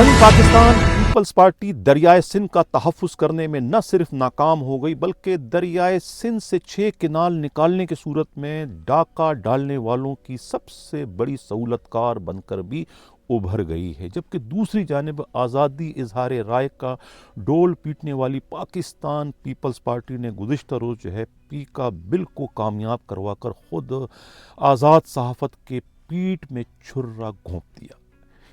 Pakistan Peoples party دریائے سندھ کا تحفظ کرنے میں نہ صرف ناکام ہو گئی بلکہ دریائے سندھ سے 6 کنال نکالنے کی صورت میں ڈاکہ ڈالنے والوں کی سب سے بڑی سہولت کار بن کر بھی ابھر گئی ہے، جبکہ دوسری جانب آزادی اظہار رائے کا ڈول پیٹنے والی پاکستان پیپلز پارٹی نے گزشتہ روز پی کا بل کو کامیاب کروا کر خود آزاد صحافت کے پیٹ میں چھرا گھونپ دیا۔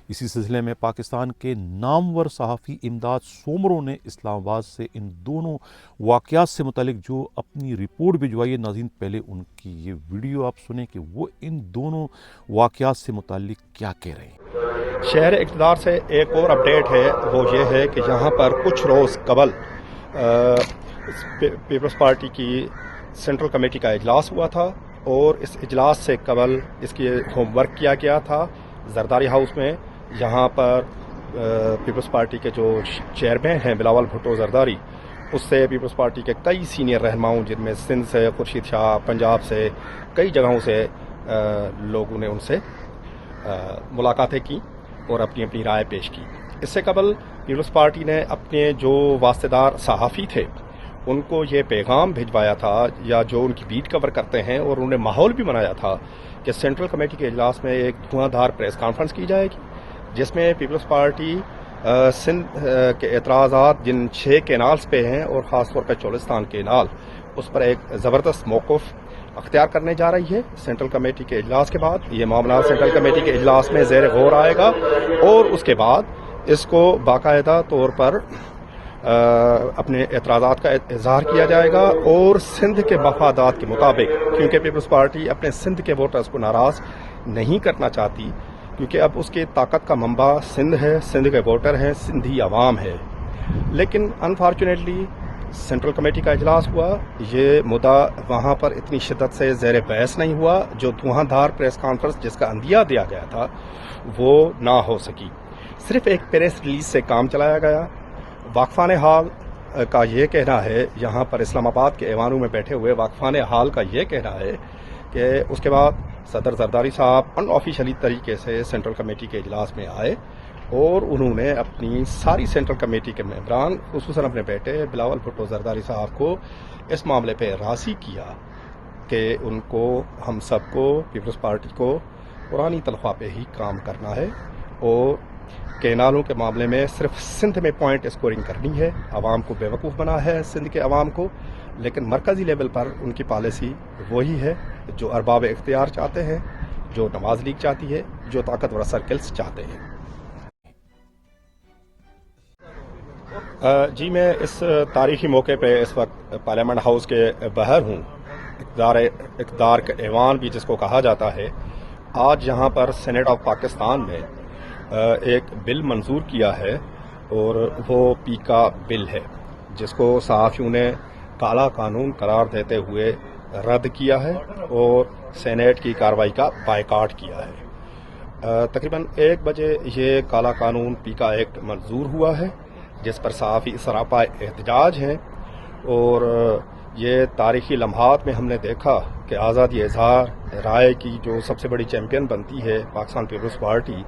اسی سلسلے میں پاکستان کے نامور صحافی امداد سومرو نے اسلام آباد سے ان دونوں واقعات سے متعلق جو اپنی رپورٹ بھجوائی ہے۔ ناظرین، پہلے ان کی یہ ویڈیو آپ سنیں کہ وہ ان دونوں واقعات سے متعلق کیا کہہ رہے ہیں۔ شہر اقتدار سے ایک اور اپڈیٹ ہے، وہ یہ ہے کہ یہاں پر کچھ روز قبل پیپلز پارٹی کی سینٹرل کمیٹی کا اجلاس ہوا تھا، اور اس اجلاس سے قبل اس کی ہوم ورک کیا گیا تھا زرداری ہاؤس میں۔ یہاں پر پیپلز پارٹی کے جو چیئرمین ہیں بلاول بھٹو زرداری، اس سے پیپلز پارٹی کے کئی سینئر رہنماؤں، جن میں سندھ سے خورشید شاہ، پنجاب سے، کئی جگہوں سے لوگوں نے ان سے ملاقاتیں کی اور اپنی اپنی رائے پیش کی۔ اس سے قبل پیپلز پارٹی نے اپنے جو واسطے دار صحافی تھے ان کو یہ پیغام بھجوایا تھا، یا جو ان کی بیٹ کور کرتے ہیں، اور انہوں نے ماحول بھی بنایا تھا کہ سینٹرل کمیٹی کے اجلاس میں ایک دھواں دھار پریس کانفرنس کی جائے گی، جس میں پیپلز پارٹی سندھ کے اعتراضات جن 6 کینالز پہ ہیں، اور خاص طور پہ چولستان کینال، اس پر ایک زبردست موقف اختیار کرنے جا رہی ہے۔ سینٹرل کمیٹی کے اجلاس کے بعد یہ معاملہ سینٹرل کمیٹی کے اجلاس میں زیر غور آئے گا، اور اس کے بعد اس کو باقاعدہ طور پر اپنے اعتراضات کا اظہار کیا جائے گا، اور سندھ کے مفادات کے مطابق، کیونکہ پیپلز پارٹی اپنے سندھ کے ووٹرز کو ناراض نہیں کرنا چاہتی، کیونکہ اب اس کی طاقت کا منبع سندھ ہے، سندھ کے ووٹر ہیں، سندھی عوام ہے۔ لیکن انفارچونیٹلی سینٹرل کمیٹی کا اجلاس ہوا، یہ مدعا وہاں پر اتنی شدت سے زیر بحث نہیں ہوا، جو دھواں دھار پریس کانفرنس جس کا اندیا دیا گیا تھا وہ نہ ہو سکی، صرف ایک پریس ریلیز سے کام چلایا گیا۔ واقفان حال کا یہ کہنا ہے، یہاں پر اسلام آباد کے ایوانوں میں بیٹھے ہوئے واقفان حال کا یہ کہنا ہے کہ اس کے بعد صدر زرداری صاحب ان آفیشلی طریقے سے سینٹرل کمیٹی کے اجلاس میں آئے، اور انہوں نے اپنی ساری سینٹرل کمیٹی کے ممبران، خصوصاً اپنے بیٹے بلاول بھٹو زرداری صاحب کو اس معاملے پہ راضی کیا کہ ان کو، ہم سب کو، پیپلز پارٹی کو پرانی تنخواہ پہ ہی کام کرنا ہے، اور کینالوں کے معاملے میں صرف سندھ میں پوائنٹ اسکورنگ کرنی ہے۔ عوام کو بیوقوف بنا ہے سندھ کے عوام کو، لیکن مرکزی لیول پر ان کی پالیسی وہی ہے جو ارباب اختیار چاہتے ہیں، جو نواز لیگ چاہتی ہے، جو طاقتور سرکلز چاہتے ہیں۔ جی، میں اس تاریخی موقع پہ اس وقت پارلیمنٹ ہاؤس کے باہر ہوں، اقتدار کا ایوان بھی جس کو کہا جاتا ہے۔ آج یہاں پر سینیٹ آف پاکستان نے ایک بل منظور کیا ہے، اور وہ پی کا بل ہے، جس کو صحافیوں نے کالا قانون قرار دیتے ہوئے رد کیا ہے، اور سینیٹ کی کارروائی کا بائیکاٹ کیا ہے۔ تقریباً 1 بجے یہ کالا قانون پی کا ایکٹ منظور ہوا ہے، جس پر صحافی سراپا احتجاج ہیں، اور یہ تاریخی لمحات میں ہم نے دیکھا کہ آزادی اظہار رائے کی جو سب سے بڑی چیمپئن بنتی ہے پاکستان پیپلز پارٹی،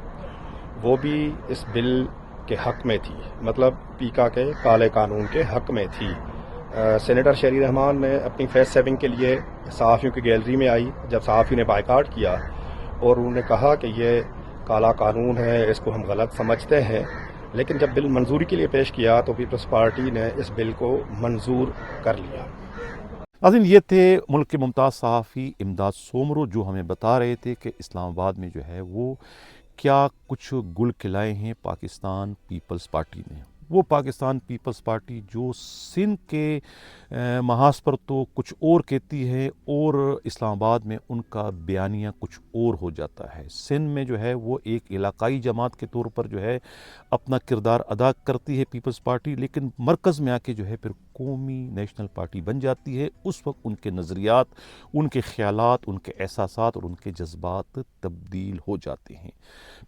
وہ بھی اس بل کے حق میں تھی، مطلب پیکا کے کالے قانون کے حق میں تھی۔ سینیٹر شیری رحمان نے اپنی فیس سیونگ کے لیے صحافیوں کی گیلری میں آئی جب صحافیوں نے بائیکاٹ کیا، اور انہوں نے کہا کہ یہ کالا قانون ہے، اس کو ہم غلط سمجھتے ہیں، لیکن جب بل منظوری کے لیے پیش کیا تو پیپلز پارٹی نے اس بل کو منظور کر لیا۔ ناظرین، یہ تھے ملک کے ممتاز صحافی امداد سومرو، جو ہمیں بتا رہے تھے کہ اسلام آباد میں وہ کیا کچھ گل کھلائے ہیں پاکستان پیپلز پارٹی نے۔ وہ پاکستان پیپلز پارٹی جو سندھ کے محاذ پر تو کچھ اور کہتی ہے، اور اسلام آباد میں ان کا بیانیہ کچھ اور ہو جاتا ہے۔ سندھ میں وہ ایک علاقائی جماعت کے طور پر اپنا کردار ادا کرتی ہے پیپلز پارٹی، لیکن مرکز میں آ کے پھر قومی نیشنل پارٹی بن جاتی ہے۔ اس وقت ان کے نظریات، ان کے خیالات، ان کے احساسات اور ان کے جذبات تبدیل ہو جاتے ہیں۔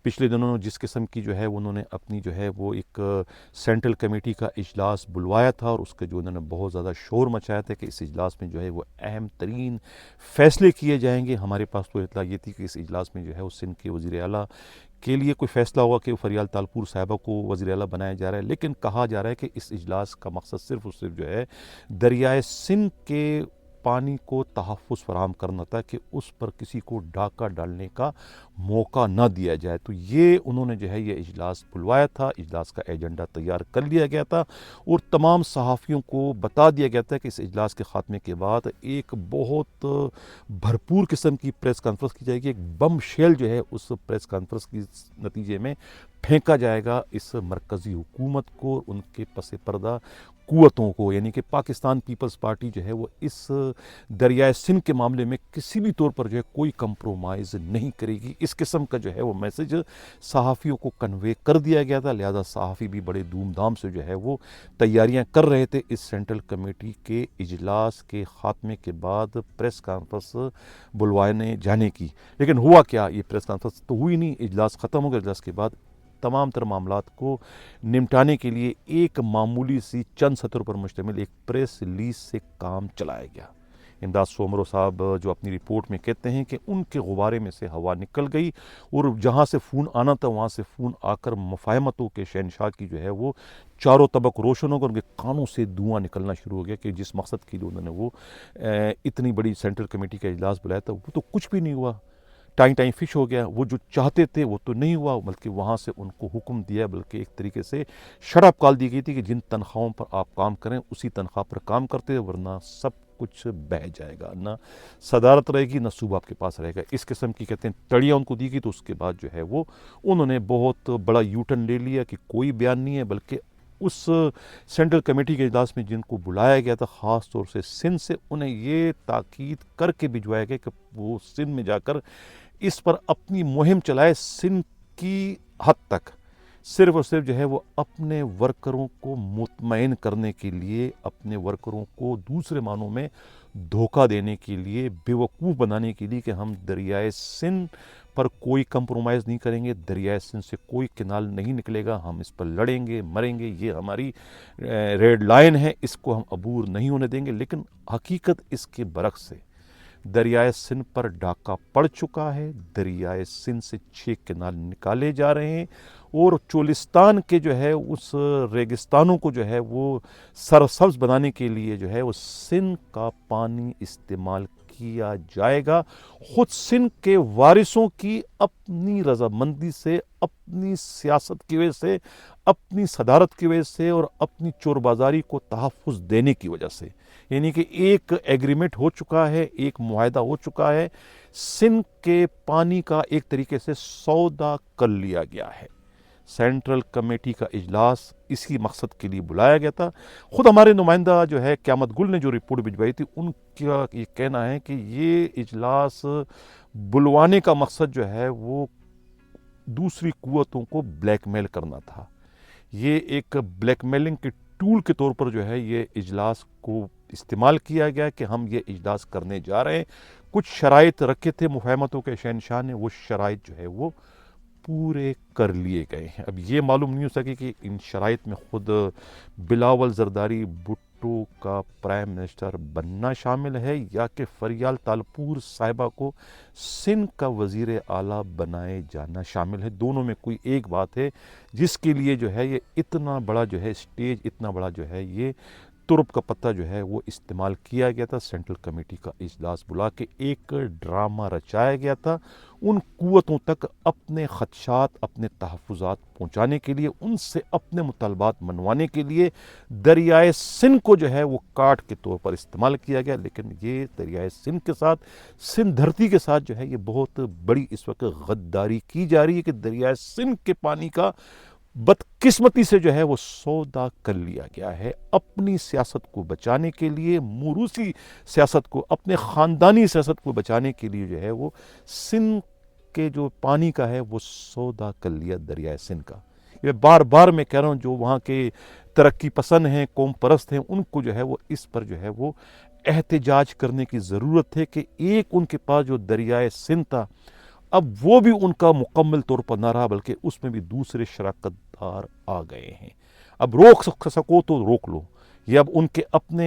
پچھلے دنوں جس قسم کی انہوں نے اپنی وہ ایک سینٹرل کمیٹی کا اجلاس بلوایا تھا، اور اس کے انہوں نے بہت زیادہ شور مچایا تھا کہ اس اجلاس میں وہ اہم ترین فیصلے کیے جائیں گے۔ ہمارے پاس تو اطلاع یہ تھی کہ اس اجلاس میں وہ سندھ کے وزیر اعلیٰ کے لیے کوئی فیصلہ ہوگا کہ فریال تالپور صاحبہ کو وزیر اعلیٰ بنایا جا رہا ہے، لیکن کہا جا رہا ہے کہ اس اجلاس کا مقصد صرف اور صرف جو ہے دریائے سندھ کے پانی کو تحفظ فراہم کرنا تھا کہ اس پر کسی کو ڈاکہ ڈالنے کا موقع نہ دیا جائے۔ تو یہ انہوں نے جو ہے یہ اجلاس بلوایا تھا، اجلاس کا ایجنڈا تیار کر لیا گیا تھا اور تمام صحافیوں کو بتا دیا گیا تھا کہ اس اجلاس کے خاتمے کے بعد ایک بہت بھرپور قسم کی پریس کانفرنس کی جائے گی، ایک بم شیل جو ہے اس پریس کانفرنس کی نتیجے میں پھینکا جائے گا اس مرکزی حکومت کو اور ان کے پس پردہ قوتوں کو، یعنی کہ پاکستان پیپلز پارٹی جو ہے وہ اس دریائے سندھ کے معاملے میں کسی بھی طور پر جو ہے کوئی کمپرومائز نہیں کرے گی۔ اس قسم کا جو ہے وہ میسج صحافیوں کو کنوے کر دیا گیا تھا، لہذا صحافی بھی بڑے دھوم دھام سے جو ہے وہ تیاریاں کر رہے تھے اس سینٹرل کمیٹی کے اجلاس کے خاتمے کے بعد پریس کانفرنس بلوانے جانے کی۔ لیکن ہوا کیا، یہ پریس کانفرنس تو ہوئی نہیں، اجلاس ختم ہو گیا۔ اجلاس کے بعد تمام تر معاملات کو نمٹانے کے لیے ایک معمولی سی چند سطروں پر مشتمل ایک پریس ریلیز سے کام چلایا گیا۔ امداد سومرو صاحب جو اپنی رپورٹ میں کہتے ہیں کہ ان کے غبارے میں سے ہوا نکل گئی اور جہاں سے فون آنا تھا وہاں سے فون آ کر مفاہمتوں کے شہنشاہ کی جو ہے وہ چاروں طبق روشن ہو کر ان کے کانوں سے دھواں نکلنا شروع ہو گیا کہ جس مقصد کے لیے انہوں نے وہ اتنی بڑی سینٹرل کمیٹی کا اجلاس بلایا تھا وہ تو کچھ بھی نہیں ہوا، ٹائیں فش ہو گیا۔ وہ جو چاہتے تھے وہ تو نہیں ہوا، بلکہ وہاں سے ان کو حکم دیا، بلکہ ایک طریقے سے شٹ اپ کال دی گئی تھی کہ جن تنخواہوں پر آپ کام کریں اسی تنخواہ پر کام کرتے، ورنہ سب کچھ بہہ جائے گا، نہ صدارت رہے گی نہ صوبہ آپ کے پاس رہے گا۔ اس قسم کی کہتے ہیں ٹڑیاں ان کو دی گئی۔ تو اس کے بعد جو ہے وہ انہوں نے بہت بڑا یو ٹرن لے لیا کہ کوئی بیان نہیں ہے، بلکہ اس سینٹرل کمیٹی کے اجلاس میں جن کو بلایا گیا تھا خاص طور سے سندھ سے، انہیں یہ تاکید کر کے بھجوایا گیا کہ وہ سندھ میں جا کر اس پر اپنی مہم چلائے، سندھ کی حد تک صرف اور صرف جو ہے وہ اپنے ورکروں کو مطمئن کرنے کے لیے، اپنے ورکروں کو دوسرے معنوں میں دھوکہ دینے کے لیے، بیوقوف بنانے کے لیے کہ ہم دریائے سندھ پر کوئی کمپرومائز نہیں کریں گے، دریائے سندھ سے کوئی کنال نہیں نکلے گا، ہم اس پر لڑیں گے مریں گے، یہ ہماری ریڈ لائن ہے، اس کو ہم عبور نہیں ہونے دیں گے۔ لیکن حقیقت اس کے برعکس ہے، دریائے سندھ پر ڈاکہ پڑ چکا ہے، دریائے سندھ سے 6 کنال نکالے جا رہے ہیں اور چولستان کے جو ہے اس ریگستانوں کو جو ہے وہ سرسبز بنانے کے لیے جو ہے وہ سندھ کا پانی استعمال کیا جائے گا۔ خود سندھ کے وارثوں کی اپنی رضامندی سے، اپنی سیاست کی وجہ سے، اپنی صدارت کی وجہ سے اور اپنی چور بازاری کو تحفظ دینے کی وجہ سے، یعنی کہ ایک ایگریمنٹ ہو چکا ہے، ایک معاہدہ ہو چکا ہے، سندھ کے پانی کا ایک طریقے سے سودا کر لیا گیا ہے۔ سینٹرل کمیٹی کا اجلاس اسی مقصد کے لیے بلایا گیا تھا۔ خود ہمارے نمائندہ جو ہے قیامت گل نے جو رپورٹ بھجوائی تھی، ان کا یہ کہنا ہے کہ یہ اجلاس بلوانے کا مقصد جو ہے وہ دوسری قوتوں کو بلیک میل کرنا تھا۔ یہ ایک بلیک میلنگ کے ٹول کے طور پر جو ہے یہ اجلاس کو استعمال کیا گیا کہ ہم یہ اجلاس کرنے جا رہے ہیں۔ کچھ شرائط رکھے تھے مفاہمتوں کے شہنشاہ نے، وہ شرائط جو ہے وہ پورے کر لیے گئے ہیں۔ اب یہ معلوم نہیں ہو سکے کہ ان شرائط میں خود بلاول زرداری بھٹو کا پرائم منسٹر بننا شامل ہے یا کہ فریال تالپور صاحبہ کو سندھ کا وزیر اعلیٰ بنائے جانا شامل ہے۔ دونوں میں کوئی ایک بات ہے جس کے لیے جو ہے یہ اتنا بڑا جو ہے اسٹیج، اتنا بڑا جو ہے یہ ترپ کا پتہ جو ہے وہ استعمال کیا گیا تھا۔ سینٹرل کمیٹی کا اجلاس بلا کے ایک ڈرامہ رچایا گیا تھا ان قوتوں تک اپنے خدشات، اپنے تحفظات پہنچانے کے لیے، ان سے اپنے مطالبات منوانے کے لیے دریائے سندھ کو جو ہے وہ کاٹ کے طور پر استعمال کیا گیا۔ لیکن یہ دریائے سندھ کے ساتھ، سندھ دھرتی کے ساتھ جو ہے یہ بہت بڑی اس وقت غداری کی جا رہی ہے کہ دریائے سندھ کے پانی کا بدقسمتی سے جو ہے وہ سودا کر لیا گیا ہے اپنی سیاست کو بچانے کے لیے، موروثی سیاست کو، اپنے خاندانی سیاست کو بچانے کے لیے جو ہے وہ سندھ کے جو پانی کا ہے وہ سودا کر لیا دریائے سندھ کا۔ یہ بار بار میں کہہ رہا ہوں، جو وہاں کے ترقی پسند ہیں، قوم پرست ہیں، ان کو جو ہے وہ اس پر جو ہے وہ احتجاج کرنے کی ضرورت ہے کہ ایک ان کے پاس جو دریائے سندھ تھا اب وہ بھی ان کا مکمل طور پر نہ رہا، بلکہ اس میں بھی دوسرے شراکت دار آ گئے ہیں۔ اب روک سکو تو روک لو، یہ اب ان کے اپنے